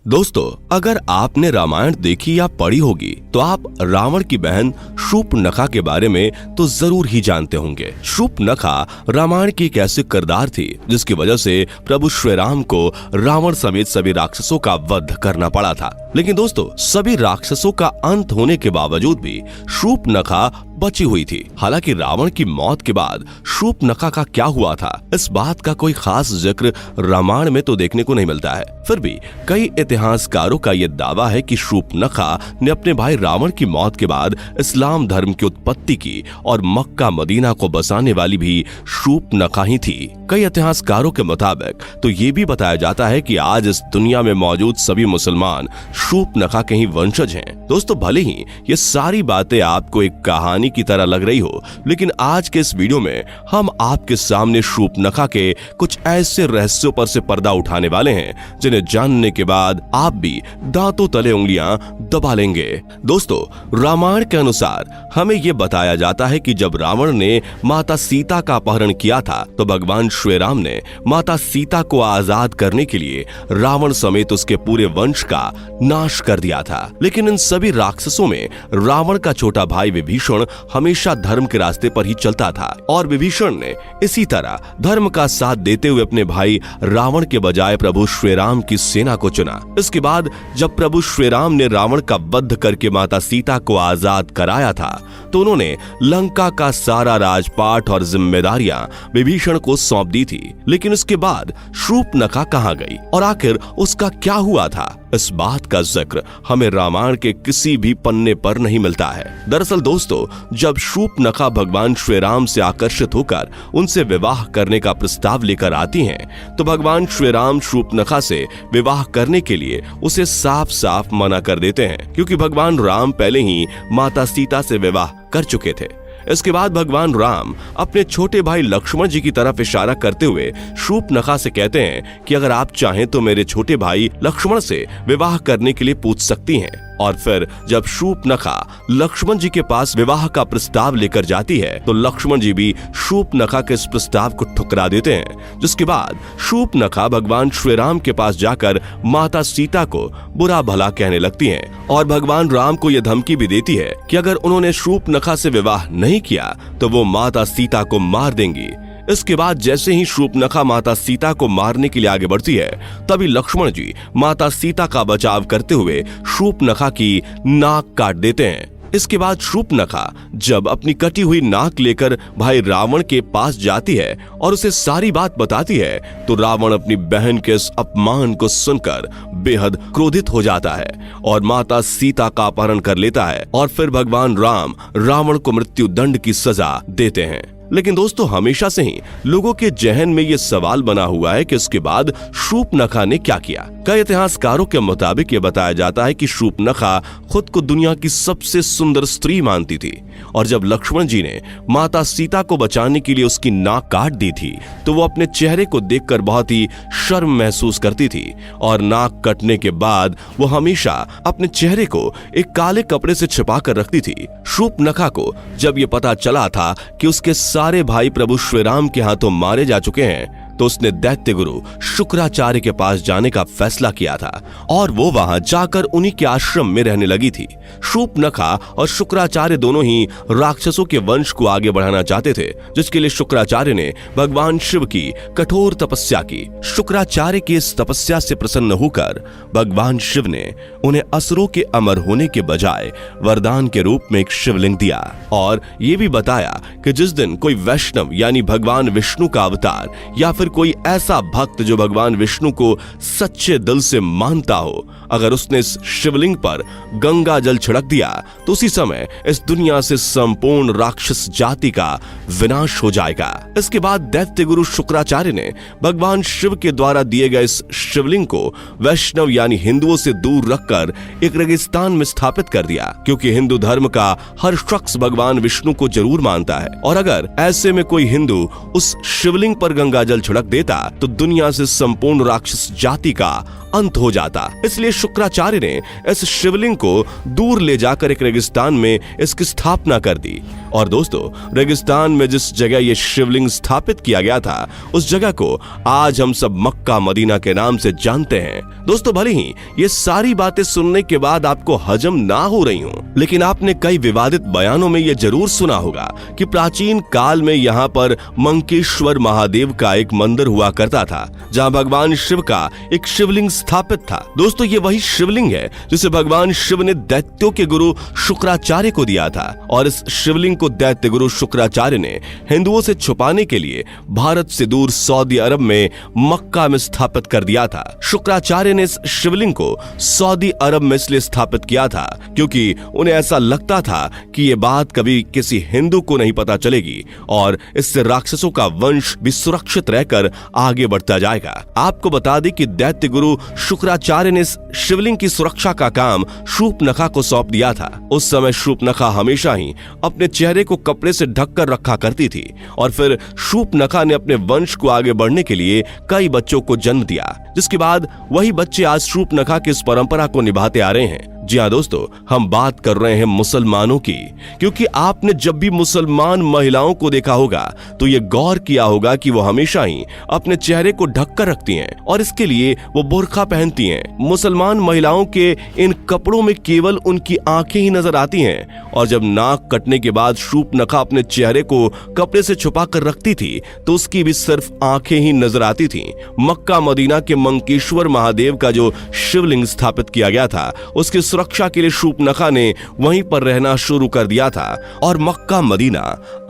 दोस्तों, अगर आपने रामायण देखी या पढ़ी होगी तो आप रावण की बहन शूर्पणखा के बारे में तो जरूर ही जानते होंगे। शूर्पणखा रामायण की एक ऐसी किरदार थी जिसकी वजह से प्रभु श्री राम को रावण समेत सभी राक्षसों का वध करना पड़ा था। लेकिन दोस्तों, सभी राक्षसों का अंत होने के बावजूद भी शूर्पणखा बची हुई थी। हालांकि रावण की मौत के बाद शूर्पणखा का क्या हुआ था, इस बात का कोई खास जिक्र रामायण में तो देखने को नहीं मिलता है। फिर भी कई इतिहासकारों का यह दावा है कि शूर्पणखा ने अपने भाई रावण की मौत के बाद इस्लाम धर्म की उत्पत्ति की और मक्का मदीना को बसाने वाली भी शूर्पणखा ही थी। कई इतिहासकारों के मुताबिक तो ये भी बताया जाता है कि आज इस दुनिया में मौजूद सभी मुसलमान शूर्पणखा के ही वंशज हैं। दोस्तों, भले ही ये सारी बातें आपको एक कहानी की तरह लग रही हो, लेकिन आज के इस वीडियो में हम आपके सामने शूर्पणखा के कुछ ऐसे रहस्यों पर से पर्दा उठाने वाले हैं जिन्हें जानने के बाद आप भी दांतों तले उंगलियां दबा लेंगे। दोस्तों, रामायण के अनुसार हमें यह बताया जाता है कि जब रावण ने माता सीता का अपहरण किया था तो भगवान श्री राम ने माता सीता को आजाद करने के लिए रावण समेत उसके पूरे वंश का नाश कर दिया था। लेकिन इन सभी राक्षसों में रावण का छोटा भाई विभीषण हमेशा धर्म के रास्ते पर ही चलता था और विभीषण ने इसी तरह धर्म का साथ देते हुए अपने भाई रावण के बजाय प्रभु श्री राम की सेना को चुना। इसके बाद जब प्रभु श्री राम ने रावण का वध करके माता सीता को आजाद कराया था तो उन्होंने लंका का सारा राजपाट और जिम्मेदारियां विभीषण को सौंप दी थी। लेकिन उसके बाद शूर्पणखा कहां गई और आखिर उसका क्या हुआ था, इस बात का जिक्र हमें रामायण के किसी भी पन्ने पर नहीं मिलता है। दरअसल दोस्तों, जब शूर्पणखा भगवान श्री राम से आकर्षित होकर उनसे विवाह करने का प्रस्ताव लेकर आती हैं, तो भगवान श्री राम शूर्पणखा से विवाह करने के लिए उसे साफ साफ मना कर देते हैं, क्योंकि भगवान राम पहले ही माता सीता से विवाह कर चुके थे। इसके बाद भगवान राम अपने छोटे भाई लक्ष्मण जी की तरफ इशारा करते हुए शूर्पणखा से कहते हैं कि अगर आप चाहें तो मेरे छोटे भाई लक्ष्मण से विवाह करने के लिए पूछ सकती हैं। और फिर जब शूर्पणखा लक्ष्मण जी के पास विवाह का प्रस्ताव लेकर जाती है तो लक्ष्मण जी भी शूर्पणखा के इस प्रस्ताव को ठुकरा देते हैं, जिसके बाद शूर्पणखा भगवान श्री राम के पास जाकर माता सीता को बुरा भला कहने लगती हैं और भगवान राम को यह धमकी भी देती है कि अगर उन्होंने शूर्पणखा से विवाह नहीं किया तो वो माता सीता को मार देंगी। इसके बाद जैसे ही शूर्पणखा माता सीता को मारने के लिए आगे बढ़ती है, तभी लक्ष्मण जी माता सीता का बचाव करते हुए शूर्पणखा की नाक काट देते हैं। इसके बाद शूर्पणखा जब अपनी कटी हुई नाक लेकर भाई रावण के पास जाती है और उसे सारी बात बताती है तो रावण अपनी बहन के इस अपमान को सुनकर बेहद क्रोधित हो जाता है और माता सीता का अपहरण कर लेता है और फिर भगवान राम रावण को मृत्यु दंड की सजा देते हैं। लेकिन दोस्तों, हमेशा से ही लोगों के जहन में ये सवाल बना हुआ है कि इसके बाद शूर्पणखा ने क्या किया। कई इतिहासकारों के मुताबिक ये बताया जाता है कि शूर्पणखा खुद को दुनिया की सबसे सुंदर स्त्री मानती थी और जब लक्ष्मण जी ने माता सीता को बचाने के लिए उसकी नाक काट दी थी तो वो अपने चेहरे को देखकर बहुत ही शर्म महसूस करती थी और नाक कटने के बाद वो हमेशा अपने चेहरे को एक काले कपड़े से छिपा कर रखती थी। शूर्पणखा को जब ये पता चला था कि उसके सारे भाई प्रभु श्री राम के हाथों मारे जा चुके हैं तो उसने दैत्य गुरु शुक्राचार्य के पास जाने का फैसला किया था और वो वहां जाकर उन्हीं के आश्रम में रहने लगी थी। शूर्पणखा और शुक्राचार्य दोनों ही राक्षसों के वंश को आगे बढ़ाना चाहते थे, जिसके लिए शुक्राचार्य ने भगवान शिव की कठोर तपस्या की। शुक्राचार्य की इस तपस्या से प्रसन्न होकर भगवान शिव ने उन्हें असुरों के अमर होने के बजाय वरदान के रूप में एक शिवलिंग दिया और ये भी बताया कि जिस दिन कोई वैष्णव यानी भगवान विष्णु का अवतार या फिर कोई ऐसा भक्त जो भगवान विष्णु को सच्चे दिल से मानता हो, अगर उसने इस शिवलिंग पर गंगा जल छिड़क दिया तो उसी समय इस दुनिया से संपूर्ण राक्षस जाति का विनाश हो जाएगा। इसके बाद दैत्य गुरु शुक्राचार्य ने भगवान शिव के द्वारा दिए गए इस शिवलिंग को वैष्णव यानी हिंदुओं से दूर रखकर एक रेगिस्तान में स्थापित कर दिया, क्योंकि हिंदू धर्म का हर शख्स भगवान विष्णु को जरूर मानता है और अगर ऐसे में कोई हिंदू उस शिवलिंग पर गंगा जल छिड़क देता तो दुनिया से संपूर्ण राक्षस जाति का अंत हो जाता। इसलिए शुक्राचार्य ने इस शिवलिंग को दूर ले जाकर एक रेगिस्तान में इसकी स्थापना कर दी। और दोस्तों, रेगिस्तान में जिस जगह ये शिवलिंग स्थापित किया गया था उस जगह को आज हम सब मक्का मदीना के नाम से जानते हैं। दोस्तों, भले ही ये सारी बातें सुनने के बाद आपको हजम ना हो रही हों, लेकिन आपने कई विवादित बयानों में ये जरूर सुना होगा कि प्राचीन काल में यहाँ पर मंकेश्वर महादेव का एक मंदिर हुआ करता था, जहाँ भगवान शिव का एक शिवलिंग स्थापित था। दोस्तों, ये वही शिवलिंग है जिसे भगवान शिव ने दैत्यों के गुरु शुक्राचार्य को दिया था, और इस शिवलिंग को दैत्य गुरु शुक्राचार्य ने हिंदुओं से छुपाने के लिए भारत से दूर सऊदी अरब में मक्का में स्थापित कर दिया था। शुक्राचार्य ने इस शिवलिंग को सऊदी अरब में इसलिए स्थापित किया था क्योंकि उन्हें ऐसा लगता था कि ये बात कभी किसी हिंदू को नहीं पता चलेगी और इससे राक्षसों का वंश भी सुरक्षित रहकर आगे बढ़ता जाएगा। आपको बता दें कि दैत्य गुरु शुक्राचार्य ने इस शिवलिंग की सुरक्षा का काम शूर्पणखा को सौंप दिया था। उस समय शूर्पणखा हमेशा ही अपने चेहरे को कपड़े से ढककर रखा करती थी, और फिर शूर्पणखा ने अपने वंश को आगे बढ़ने के लिए कई बच्चों को जन्म दिया, जिसके बाद वही बच्चे आज शूर्पणखा की इस परंपरा को निभाते आ रहे हैं। जी हाँ दोस्तों, हम बात कर रहे हैं मुसलमानों की, क्योंकि आपने जब भी मुसलमान महिलाओं को देखा होगा तो ये गौर किया होगा कि वो हमेशा ही अपने चेहरे को ढककर रखती हैं और इसके लिए वो बुर्का पहनती हैं। मुसलमान महिलाओं के इन कपड़ों में केवल उनकी आंखें ही नजर आती हैं, और जब नाक कटने के बाद शूर्पणखा अपने चेहरे को कपड़े से छुपा कर रखती थी तो उसकी भी सिर्फ आंखें ही नजर आती थी। मक्का मदीना के मंकेश्वर महादेव का जो शिवलिंग स्थापित किया गया था उसकी सुरक्षा के लिए शूर्पणखा ने वहीं पर रहना शुरू कर दिया था, और मक्का मदीना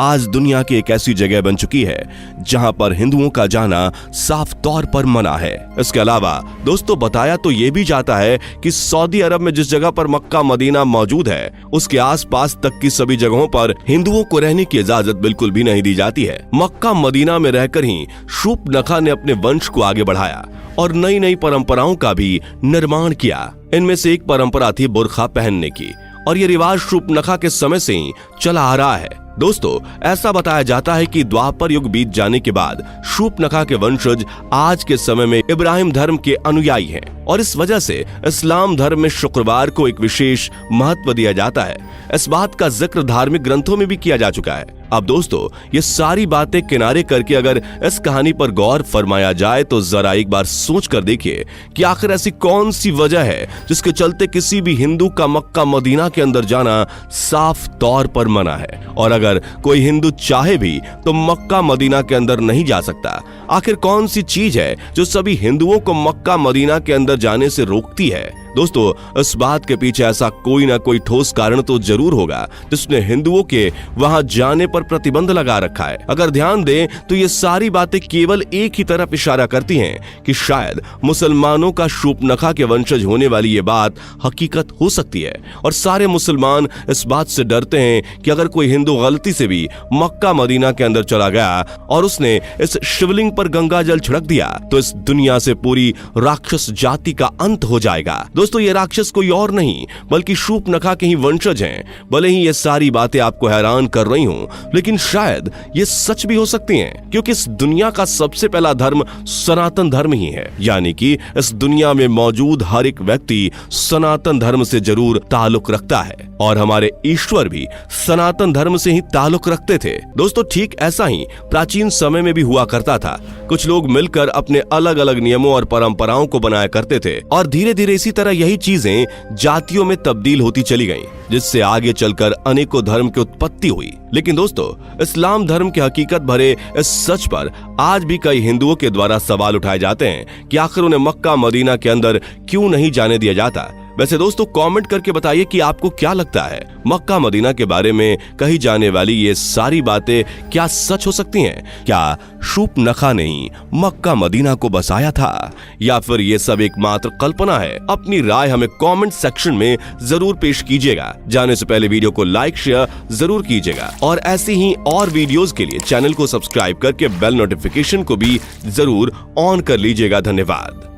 आज दुनिया की एक ऐसी जगह बन चुकी है जहां पर हिंदुओं का जाना साफ तौर पर मना है। इसके अलावा दोस्तों, बताया तो ये भी जाता है कि सऊदी अरब में जिस जगह पर मक्का मदीना मौजूद है उसके आसपास तक की सभी जगहों पर हिंदुओं को रहने की इजाजत बिल्कुल भी नहीं दी जाती है। मक्का मदीना में रहकर ही शूर्पणखा ने अपने वंश को आगे बढ़ाया और नई नई परंपराओं का भी निर्माण किया। इनमें से एक परंपरा थी बुर्का पहनने की, और ये रिवाज शूर्पणखा के समय से ही चला आ रहा है। दोस्तों, ऐसा बताया जाता है कि द्वापर युग बीत जाने के बाद शूर्पणखा के वंशज आज के समय में इब्राहिम धर्म के अनुयायी हैं, और इस वजह से इस्लाम धर्म में शुक्रवार को एक विशेष महत्व दिया जाता है। इस बात का जिक्र धार्मिक ग्रंथों में भी किया जा चुका है। अब दोस्तों, ये सारी बातें किनारे करके अगर इस कहानी पर गौर फरमाया जाए तो जरा एक बार सोच कर देखिए कि आखिर ऐसी कौन सी वजह है जिसके चलते किसी भी हिंदू का मक्का मदीना के अंदर जाना साफ तौर पर मना है, और अगर कोई हिंदू चाहे भी तो मक्का मदीना के अंदर नहीं जा सकता। आखिर कौन सी चीज है जो सभी हिंदुओं को मक्का मदीना के अंदर जाने से रोकती है? दोस्तों, इस बात के पीछे ऐसा कोई ना कोई ठोस कारण तो जरूर होगा जिसने हिंदुओं के वहां जाने पर प्रतिबंध लगा रखा है। अगर ध्यान दें तो ये सारी बातें केवल एक ही तरफ इशारा करती हैं कि शायद मुसलमानों का शूर्पणखा के वंशज होने वाली ये बात हकीकत हो सकती है, और सारे मुसलमान इस बात से डरते हैं कि अगर कोई हिंदू गलती से भी मक्का मदीना के अंदर चला गया और उसने इस शिवलिंग पर गंगा जल छिड़क दिया तो इस दुनिया से पूरी राक्षस जाति का अंत हो जाएगा। दोस्तों, ये राक्षस कोई और नहीं बल्कि शूर्पणखा के ही वंशज हैं। भले ही ये सारी बातें आपको हैरान कर रही हों, लेकिन शायद ये सच भी हो सकती हैं, क्योंकि इस दुनिया का सबसे पहला धर्म सनातन धर्म ही है। यानी कि इस दुनिया में मौजूद हर एक व्यक्ति सनातन धर्म से जरूर ताल्लुक रखता है, और हमारे ईश्वर भी सनातन धर्म से ही ताल्लुक रखते थे। दोस्तों, ठीक ऐसा ही प्राचीन समय में भी हुआ करता था। कुछ लोग मिलकर अपने अलग अलग नियमों और परंपराओं को बनाया करते थे, और धीरे धीरे इसी तरह यही चीजें जातियों में तब्दील होती चली गईं, जिससे आगे चलकर अनेकों धर्म की उत्पत्ति हुई। लेकिन दोस्तों, इस्लाम धर्म के हकीकत भरे इस सच पर आज भी कई हिंदुओं के द्वारा सवाल उठाए जाते हैं कि आखिर उन्हें मक्का मदीना के अंदर क्यों नहीं जाने दिया जाता। वैसे दोस्तों, कमेंट करके बताइए कि आपको क्या लगता है, मक्का मदीना के बारे में कही जाने वाली ये सारी बातें क्या सच हो सकती हैं? क्या शूर्पणखा ने ही मक्का मदीना को बसाया था, या फिर ये सब एक मात्र कल्पना है? अपनी राय हमें कमेंट सेक्शन में जरूर पेश कीजिएगा। जाने से पहले वीडियो को लाइक शेयर जरूर कीजिएगा, और ऐसी ही और वीडियोस के लिए चैनल को सब्सक्राइब करके बेल नोटिफिकेशन को भी जरूर ऑन कर लीजिएगा। धन्यवाद।